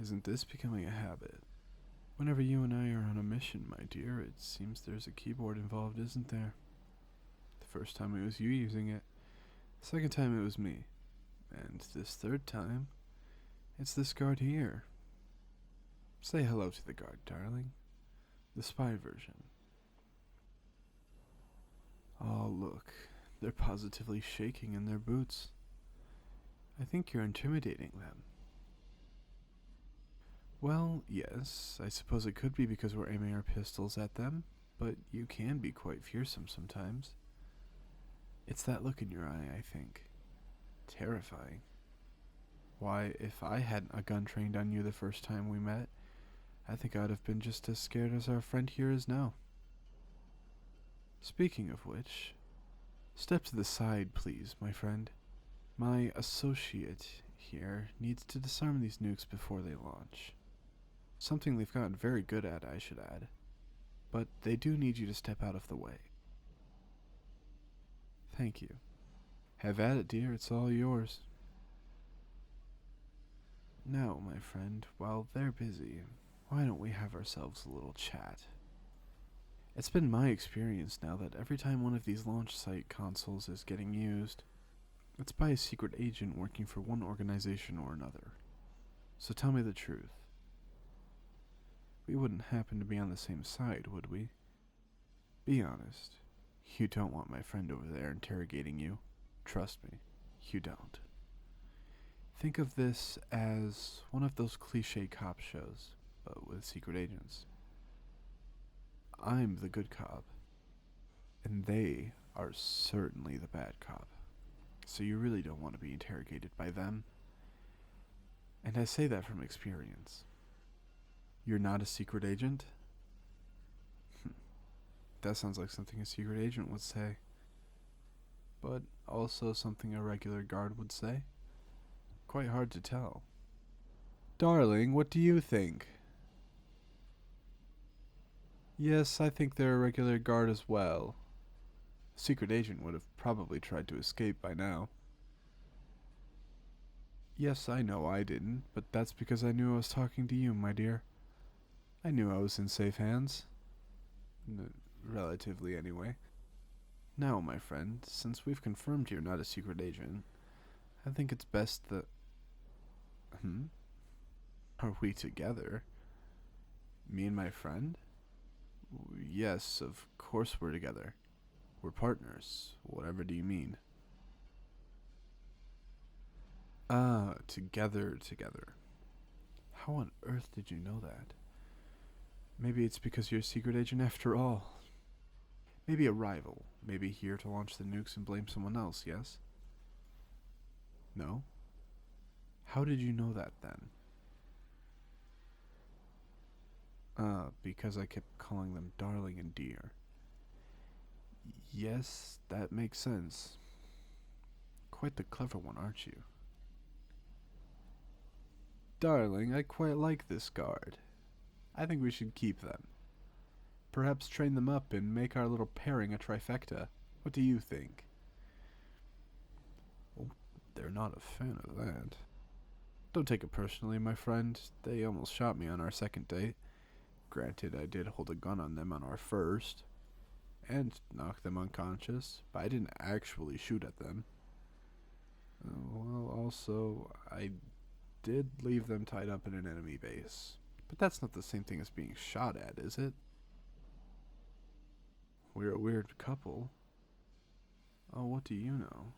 Isn't this becoming a habit? Whenever you and I are on a mission, my dear, it seems there's a keyboard involved, isn't there? The first time it was you using it, the second time it was me, and this third time, it's this guard here. Say hello to the guard, darling. The spy version. Oh, look, they're positively shaking in their boots. I think you're intimidating them. Well, yes, I suppose it could be because we're aiming our pistols at them, but you can be quite fearsome sometimes. It's that look in your eye, I think. Terrifying. Why, if I hadn't a gun trained on you the first time we met, I think I'd have been just as scared as our friend here is now. Speaking of which, step to the side, please, my friend. My associate here needs to disarm these nukes before they launch. Something they've gotten very good at, I should add. But they do need you to step out of the way. Thank you. Have at it, dear, it's all yours. Now, my friend, while they're busy, why don't we have ourselves a little chat? It's been my experience now that every time one of these launch site consoles is getting used, it's by a secret agent working for one organization or another. So tell me the truth. We wouldn't happen to be on the same side, would we? Be honest. You don't want my friend over there interrogating you. Trust me, you don't. Think of this as one of those cliché cop shows, but with secret agents. I'm the good cop, and they are certainly the bad cop. So you really don't want to be interrogated by them. And I say that from experience. You're not a secret agent? That sounds like something a secret agent would say. But also something a regular guard would say? Quite hard to tell. Darling, what do you think? Yes, I think they're a regular guard as well. A secret agent would have probably tried to escape by now. Yes, I know I didn't, but that's because I knew I was talking to you, my dear. I knew I was in safe hands. Relatively, anyway. Now, my friend, since we've confirmed you're not a secret agent, I think it's best that... Are we together? Me and my friend? Yes, of course we're together. We're partners. Whatever do you mean? Ah, together. How on earth did you know that? Maybe it's because you're a secret agent after all. Maybe a rival. Maybe here to launch the nukes and blame someone else, yes? No? How did you know that then? Because I kept calling them darling and dear. Yes, that makes sense. Quite the clever one, aren't you? Darling, I quite like this guard. I think we should keep them. Perhaps train them up and make our little pairing a trifecta. What do you think? Oh, they're not a fan of that. Don't take it personally, my friend. They almost shot me on our second date. Granted, I did hold a gun on them on our first, and knocked them unconscious, but I didn't actually shoot at them. Well, also, I did leave them tied up in an enemy base. But that's not the same thing as being shot at, is it? We're a weird couple. Oh, what do you know?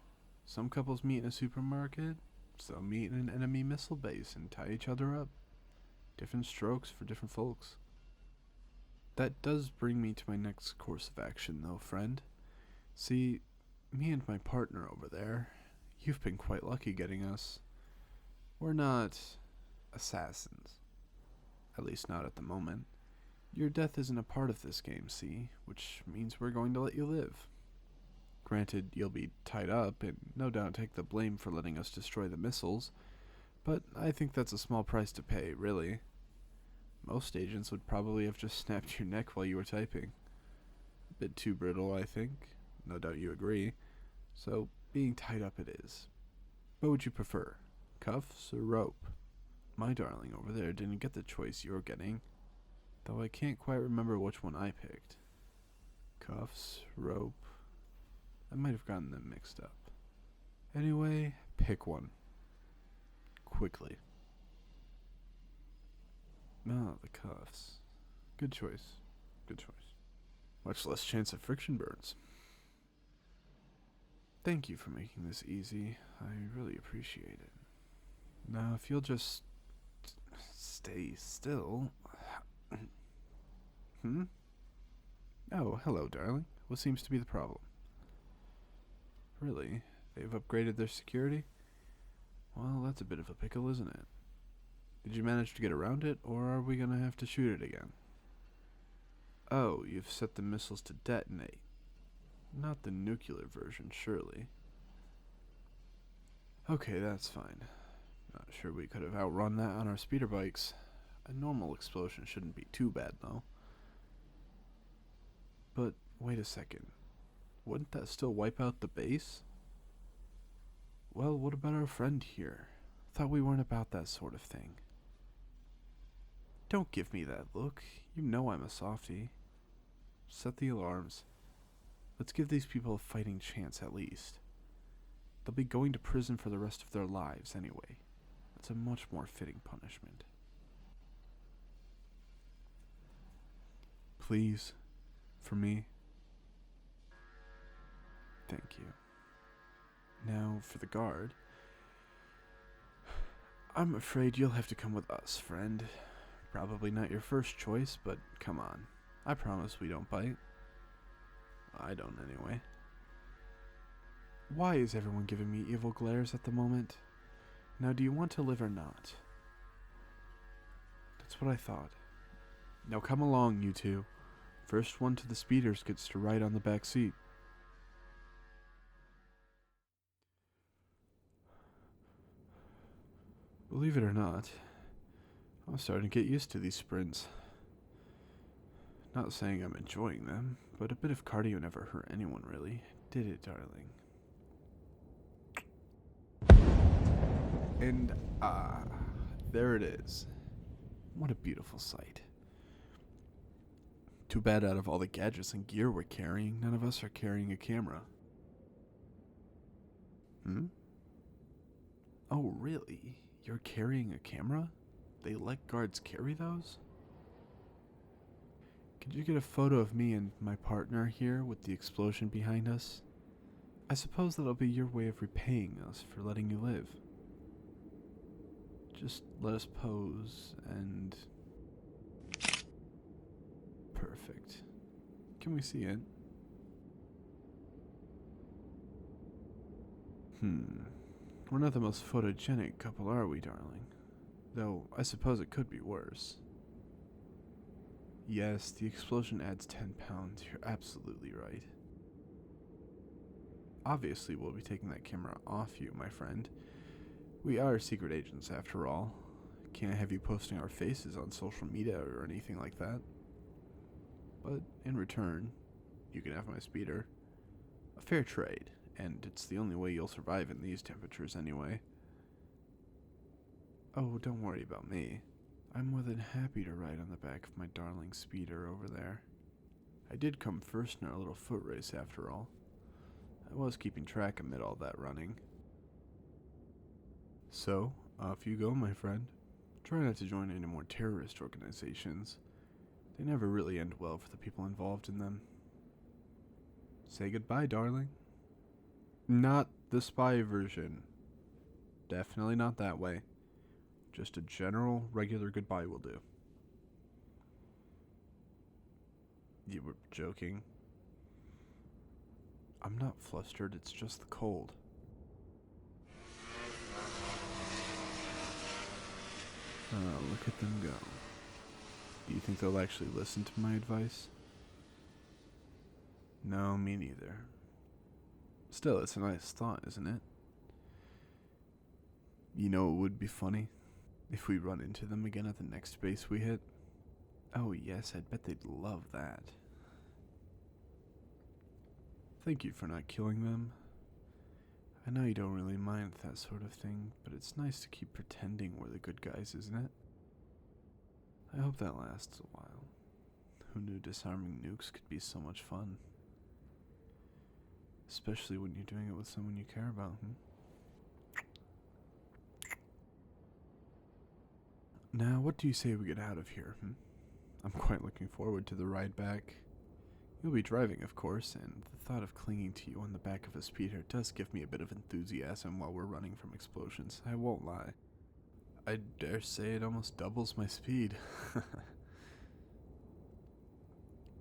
Some couples meet in a supermarket, some meet in an enemy missile base and tie each other up. Different strokes for different folks. That does bring me to my next course of action, though, friend. See, me and my partner over there, you've been quite lucky getting us. We're not assassins. At least not at the moment. Your death isn't a part of this game, see, which means we're going to let you live. Granted, you'll be tied up and no doubt take the blame for letting us destroy the missiles, but I think that's a small price to pay, really. Most agents would probably have just snapped your neck while you were typing. A bit too brittle, I think. No doubt you agree. So, being tied up it is. What would you prefer, cuffs or rope? My darling over there didn't get the choice you're getting, though I can't quite remember which one I picked. Cuffs, rope. I might have gotten them mixed up. Anyway, pick one. Quickly. Ah, the cuffs. Good choice. Good choice. Much less chance of friction burns. Thank you for making this easy. I really appreciate it. Now, if you'll just stay still. Oh, hello, darling. What seems to be the problem? Really? They've upgraded their security? Well, that's a bit of a pickle, isn't it? Did you manage to get around it, or are we gonna have to shoot it again? Oh, you've set the missiles to detonate. Not the nuclear version, surely. Okay, that's fine. Not sure we could have outrun that on our speeder bikes. A normal explosion shouldn't be too bad, though. But, wait a second. Wouldn't that still wipe out the base? Well, what about our friend here? Thought we weren't about that sort of thing. Don't give me that look. You know I'm a softie. Set the alarms. Let's give these people a fighting chance at least. They'll be going to prison for the rest of their lives anyway. That's a much more fitting punishment. Please, for me. Thank you. Now, for the guard. I'm afraid you'll have to come with us, friend. Probably not your first choice, but come on. I promise we don't bite. I don't, anyway. Why is everyone giving me evil glares at the moment? Now, do you want to live or not? That's what I thought. Now come along, you two. First one to the speeders gets to ride on the back seat. Believe it or not, I'm starting to get used to these sprints. Not saying I'm enjoying them, but a bit of cardio never hurt anyone really, did it, darling? And there it is. What a beautiful sight. Too bad out of all the gadgets and gear we're carrying, none of us are carrying a camera. Oh, really? You're carrying a camera? They let guards carry those? Could you get a photo of me and my partner here with the explosion behind us? I suppose that'll be your way of repaying us for letting you live. Just let us pose and... Perfect. Can we see it? We're not the most photogenic couple, are we, darling? Though, I suppose it could be worse. Yes, the explosion adds 10 pounds. You're absolutely right. Obviously, we'll be taking that camera off you, my friend. We are secret agents, after all. Can't have you posting our faces on social media or anything like that. But in return, you can have my speeder. A fair trade, and it's the only way you'll survive in these temperatures anyway. Oh, don't worry about me. I'm more than happy to ride on the back of my darling speeder over there. I did come first in our little foot race after all. I was keeping track amid all that running. So, off you go, my friend. Try not to join any more terrorist organizations. They never really end well for the people involved in them. Say goodbye, darling. Not the spy version. Definitely not that way. Just a general, regular goodbye will do. You were joking. I'm not flustered, it's just the cold. Look at them go. Do you think they'll actually listen to my advice? No, me neither. Still, it's a nice thought, isn't it? You know it would be funny? If we run into them again at the next base we hit? Oh yes, I'd bet they'd love that. Thank you for not killing them. I know you don't really mind that sort of thing, but it's nice to keep pretending we're the good guys, isn't it? I hope that lasts a while. Who knew disarming nukes could be so much fun? Especially when you're doing it with someone you care about, Now, what do you say we get out of here, I'm quite looking forward to the ride back. You'll be driving, of course, and the thought of clinging to you on the back of a speeder does give me a bit of enthusiasm while we're running from explosions, I won't lie. I dare say it almost doubles my speed.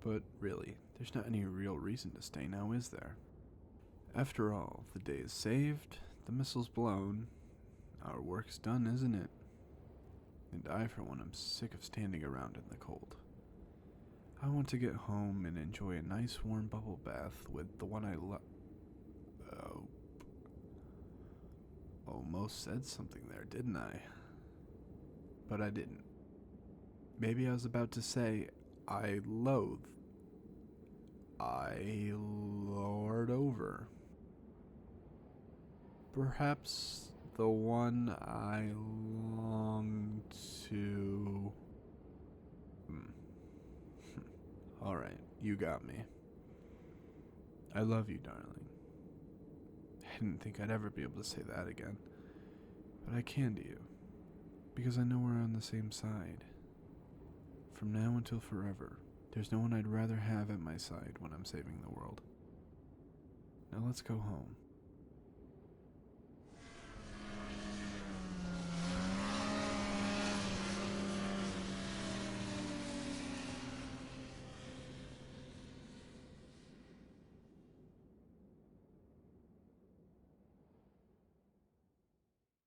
But really, there's not any real reason to stay now, is there? After all, the day is saved, the missile's blown, our work's done, isn't it? And I, for one, am sick of standing around in the cold. I want to get home and enjoy a nice warm bubble bath with the one I love. Oh. Almost said something there, didn't I? But I didn't. Maybe I was about to say, I loathe. I lord over. Perhaps the one I long to. Alright, you got me. I love you, darling. I didn't think I'd ever be able to say that again. But I can to you. Because I know we're on the same side. From now until forever, there's no one I'd rather have at my side when I'm saving the world. Now let's go home.